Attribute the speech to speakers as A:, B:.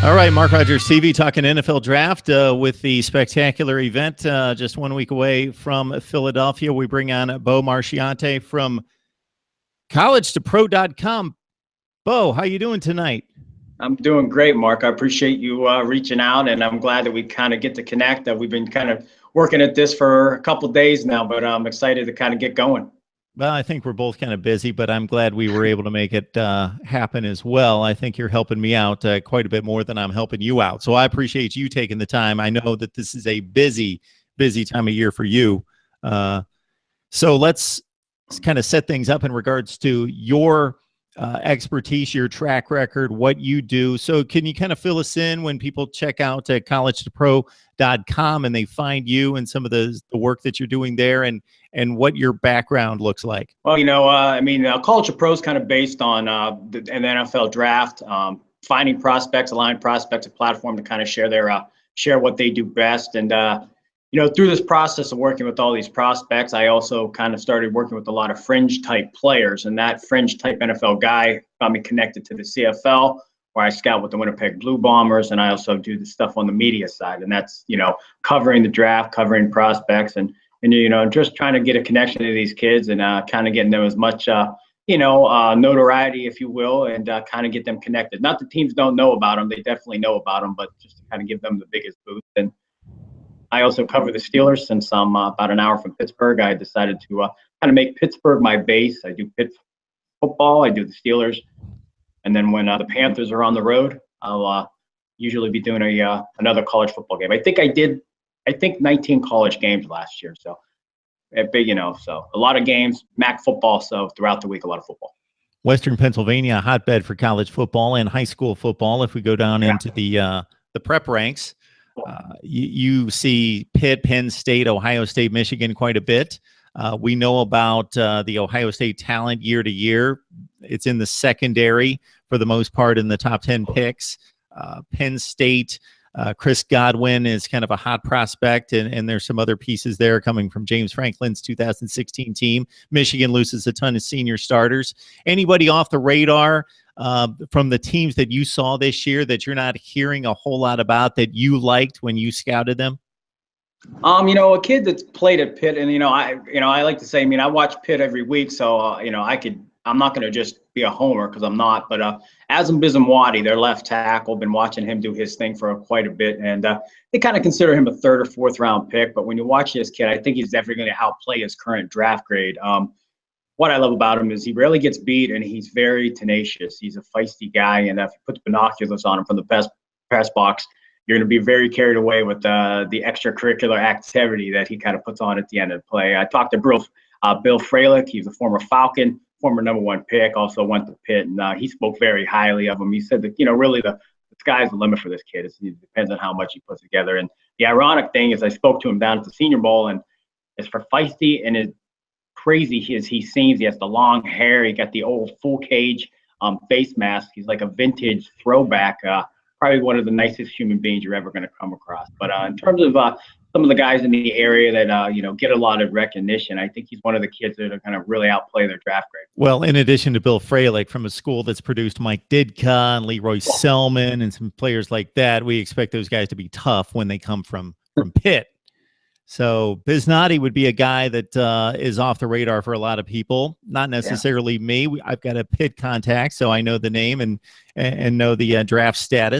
A: All right, Mark Rogers TV talking NFL draft with the spectacular event just 1 week away from Philadelphia. We bring on Bo Marchionte from collegetopro.com. Bo, how you doing tonight?
B: I'm doing great, Mark. I appreciate you reaching out, and I'm glad that we kind of get to connect. We've been kind of working at this for a couple of days now, but I'm excited to kind of get going.
A: Well, I think we're both kind of busy, but I'm glad we were able to make it happen as well. I think you're helping me out quite a bit more than I'm helping you out. So I appreciate you taking the time. I know that this is a busy time of year for you. So let's kind of set things up in regards to your expertise, your track record, what you do. So can you kind of fill us in when people check out collegetopro.com and they find you and some of the work that you're doing there and what your background looks like?
B: Well, College to Pro is kind of based on an NFL draft, finding prospects, aligned prospects, a platform to kind of share what they do best. And through this process of working with all these prospects, I also kind of started working with a lot of fringe type players, and that fringe type NFL guy got me connected to the CFL, where I scout with the Winnipeg Blue Bombers, and I also do the stuff on the media side, and that's covering the draft, covering prospects, and just trying to get a connection to these kids and kind of getting them as much notoriety, if you will, and kind of get them connected. Not that teams don't know about them; they definitely know about them, but just to kind of give them the biggest boost. And I also cover the Steelers since I'm about an hour from Pittsburgh. I decided to kind of make Pittsburgh my base. I do Pitt football, I do the Steelers, and then when the Panthers are on the road, I'll usually be doing another college football game. I think 19 college games last year, so so a lot of games, MAC football. So throughout the week, a lot of football.
A: Western Pennsylvania, a hotbed for college football and high school football. If we go down into the prep ranks. You see Pitt, Penn State, Ohio State, Michigan quite a bit. We know about the Ohio State talent year to year. It's in the secondary for the most part in the top 10 picks. Penn State, Chris Godwin is kind of a hot prospect, and there's some other pieces there coming from James Franklin's 2016 team. Michigan loses a ton of senior starters. Anybody off the radar from the teams that you saw this year that you're not hearing a whole lot about that you liked when you scouted them?
B: A kid that's played at Pitt, and I like to say, I watch Pitt every week, so I'm not going to just be a homer because I'm not, but Bisnowaty, their left tackle, been watching him do his thing for quite a bit, and they kind of consider him a third or fourth round pick. But when you watch this kid, I think he's definitely going to outplay his current draft grade. What I love about him is he rarely gets beat, and he's very tenacious. He's a feisty guy, and if you put the binoculars on him from the press box, you're going to be very carried away with the extracurricular activity that he kind of puts on at the end of the play. I talked to Bill Fralick. He's a former Falcon, former #1 pick, also went to Pitt, and he spoke very highly of him. He said that, really the sky's the limit for this kid. It depends on how much he puts together. And the ironic thing is I spoke to him down at the Senior Bowl, and as for feisty and as crazy he seems, he has the long hair, he got the old full cage face mask. He's like a vintage throwback, probably one of the nicest human beings you're ever going to come across. But in terms of some of the guys in the area that get a lot of recognition, I think he's one of the kids that are going to really outplay their draft grade.
A: Well, in addition to Bill Fralick, from a school that's produced Mike Ditka and Leroy Selman and some players like that, we expect those guys to be tough when they come from Pitt. So Bisnowaty would be a guy that is off the radar for a lot of people, not necessarily me. I've got a Pitt contact, so I know the name and know the draft status.